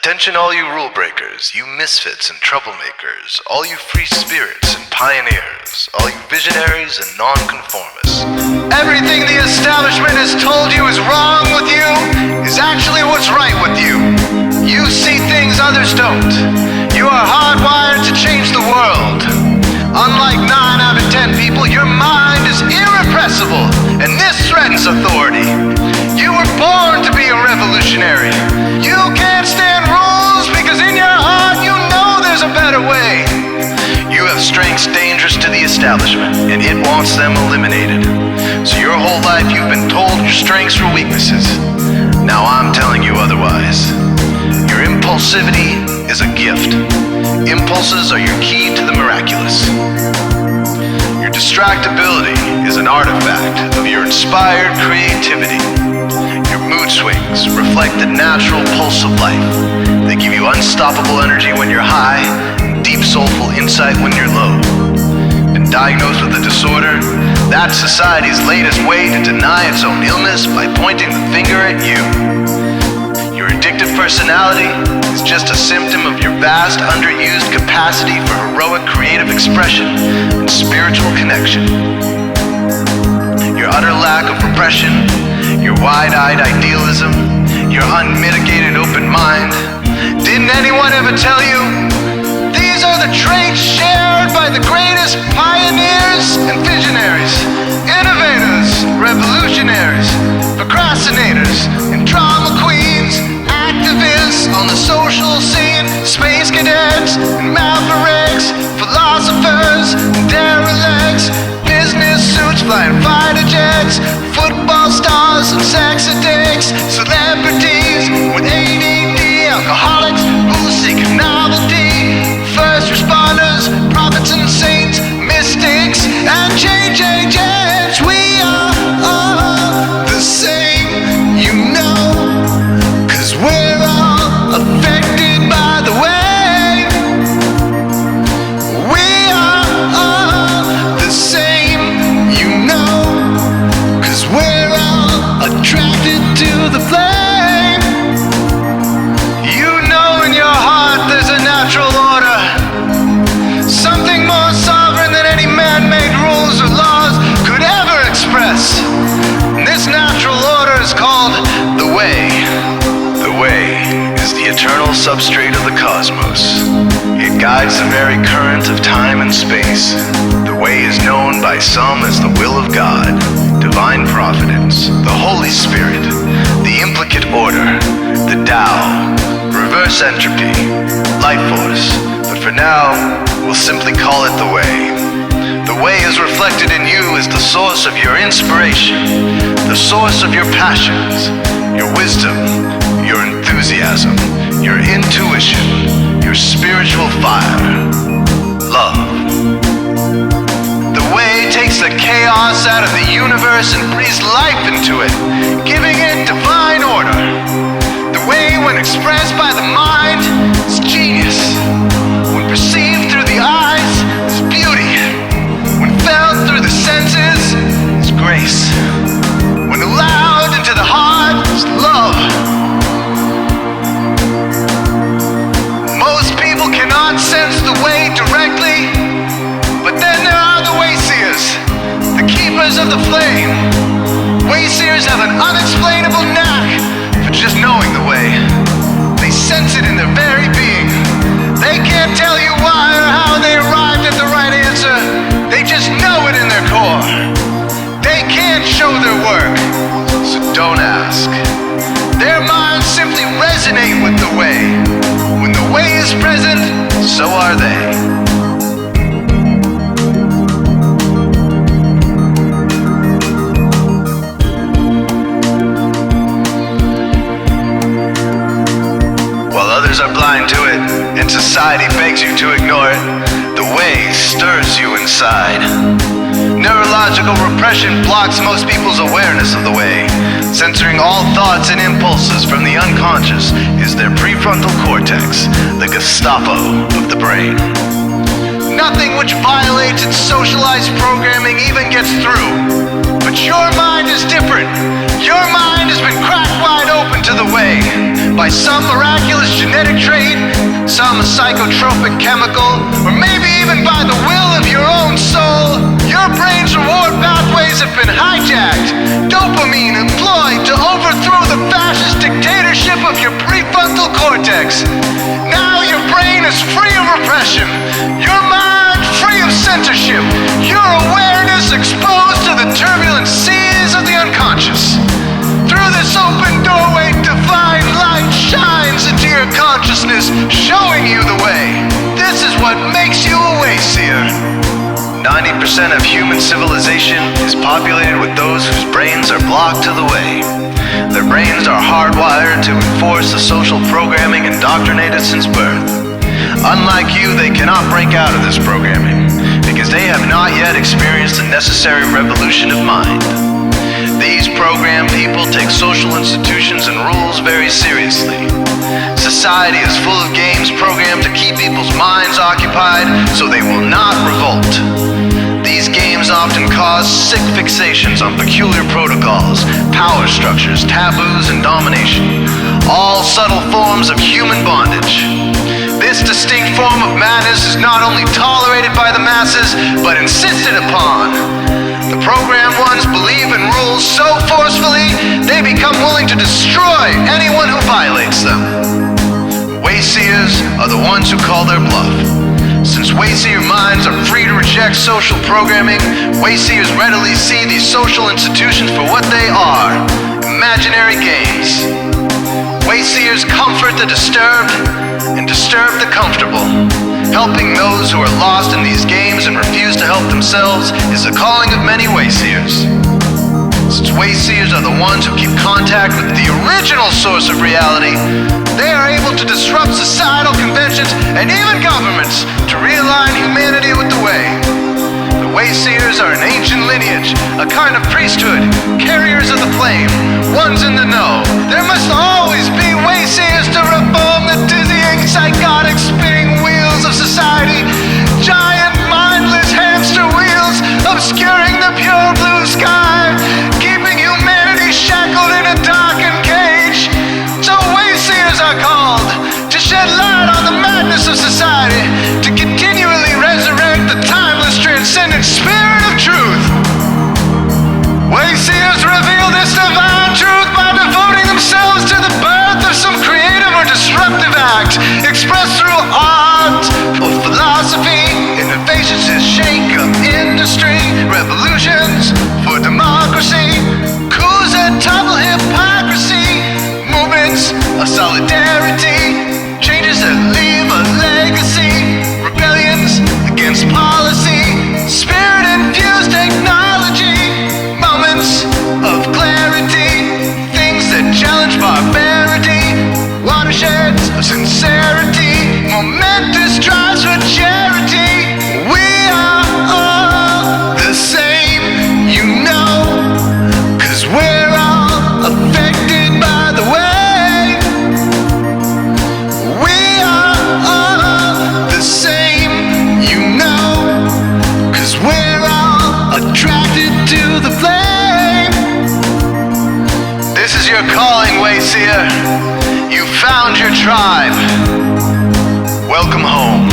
Attention all you rule breakers, you misfits and troublemakers, all you free spirits and pioneers, all you visionaries and nonconformists. Everything the establishment has told you is wrong with you is actually what's right with you. You see things others don't. You are hardwired to change the world. Unlike 9 out of 10 people, your mind is irrepressible, and this threatens authority. You were born to be a revolutionary. You can't stand rules because in your heart you know there's a better way. You have strengths dangerous to the establishment, and it wants them eliminated. So your whole life you've been told your strengths were weaknesses. Now I'm telling you otherwise. Your impulsivity is a gift. Impulses are your key to the miraculous. Your distractibility is an artifact of your inspired creativity. Your mood swings reflect the natural pulse of life. They give you unstoppable energy when you're high, and deep soulful insight when you're low. Been diagnosed with a disorder? That's society's latest way to deny its own illness by pointing the finger at you. Your addictive personality is just a symptom of your vast, underused capacity for heroic creative expression and spiritual connection. Your utter lack of repression, your wide-eyed idealism, your unmitigated open mind. Didn't anyone ever tell you? These are the traits shared by the greatest pioneers and visionaries, innovators, revolutionaries, procrastinators, and drama queens, activists on the social scene, space cadets and mavericks, philosophers and derelicts, business suits flying fighter jets, football stars and sex addicts, celebrities with ADD, alcoholics who seek novelty, first responders, prophets and saints, mystics and JJJs. We are all the same, you know, 'cause we're all affected by the way. We are all the same, you know, 'cause we're all attracted to the flame. You know in your heart there's a natural order, something more sovereign than any man-made rules or laws could ever express. And this natural order is called the Way. The Way is the eternal substrate of the cosmos. It guides the very current of time and space. The Way is known by some as the will of God, divine providence, the Holy Spirit, the implicate order, the Tao, reverse entropy, life force. But for now, we'll simply call it the Way. The Way is reflected in you as the source of your inspiration, the source of your passions, your wisdom, your enthusiasm, your intuition, your spiritual fire, love. The Way takes the chaos out of the universe and breathes life into it, giving it divine order. The Way, when expressed by the mind, is genius. When perceived through the eyes, is beauty. When felt through the senses, is grace. When allowed into the heart, is love. Most people cannot sense the Way directly, but then there are the Wayseers, the keepers of the flame. Wayseers have an unexplainable knack for just knowing the Way. They sense it in their very being. They can't tell you why or how they arrived at the right answer. They just know it in their core. They can't show their work, so don't ask. Their minds simply resonate with the Way. When the Way is present, so are they. Are blind to it, and society begs you to ignore it. The Way stirs you inside. Neurological repression blocks most people's awareness of the Way. Censoring all thoughts and impulses from the unconscious is their prefrontal cortex, the Gestapo of the brain. Nothing which violates its socialized programming even gets through. But But your mind is different. Your mind has been cracked wide open to the way by some miraculous genetic trait, some psychotropic chemical, or maybe even by the will of your own soul. Your brain's reward pathways have been hijacked. Dopamine employed to overthrow the fascist dictatorship of your prefrontal cortex. Now your brain is free of repression. Your mind free of censorship. Your awareness exposed to the turbulent seas of the unconscious. Through this open doorway, divine light shines into your consciousness, showing you the way. This is what makes you a Wayseer. 90% of human civilization is populated with those whose brains are blocked to the way. Their brains are hardwired to enforce the social programming indoctrinated since birth. Unlike you, they cannot break out of this programming because they have not yet experienced the necessary revolution of mind. These programmed people take social institutions and rules very seriously. Society is full of games programmed to keep people's minds occupied so they will not revolt. These games often cause sick fixations on peculiar protocols, power structures, taboos, and domination, all subtle forms of human bondage. This distinct form of madness is not only tolerated by the masses, but insisted upon. The programmed ones believe in rules so forcefully, they become willing to destroy anyone who violates them. Wayseers are the ones who call their bluff. Since Wayseer minds are free to reject social programming, Wayseers readily see these social institutions for what they are, imaginary games. Wayseers comfort the disturbed and disturb the comfortable. Helping those who are lost in these games and refuse to help themselves is the calling of many Wayseers. Since Wayseers are the ones who keep contact with the original source of reality, they are able to disrupt societal conventions and even governments to realign humanity with the way. The Wayseers are an ancient lineage, a kind of priesthood, carriers of the flame, ones in the know. There must always be Wayseers to reform the dizzying, psychotic, spinning wheels of society. Giant, mindless hamster wheels obscuring the pure blue sky, keeping humanity shackled in a darkened cage. So Wayseers are called to shed light on the madness of society, to continually resurrect the timeless, transcendent spirit of truth. Wayseers reveal this divine truth by devoting themselves to the birth of some creative or disruptive act, expressed through art or philosophy. Innovations that shake up industry, revolutions for democracy, coups that topple hypocrisy, movements of solidarity, changes that leave a legacy, rebellions against policy, spirit-infused technology, moments of clarity, things that challenge barbarity, watersheds of sincerity, momentous drives for charity. We are all the same, you know, 'cause we're all affected by the way. We are all the same, you know, 'cause we're all attracted to the flame. This is your calling, Wayseer. You found your tribe. Welcome home.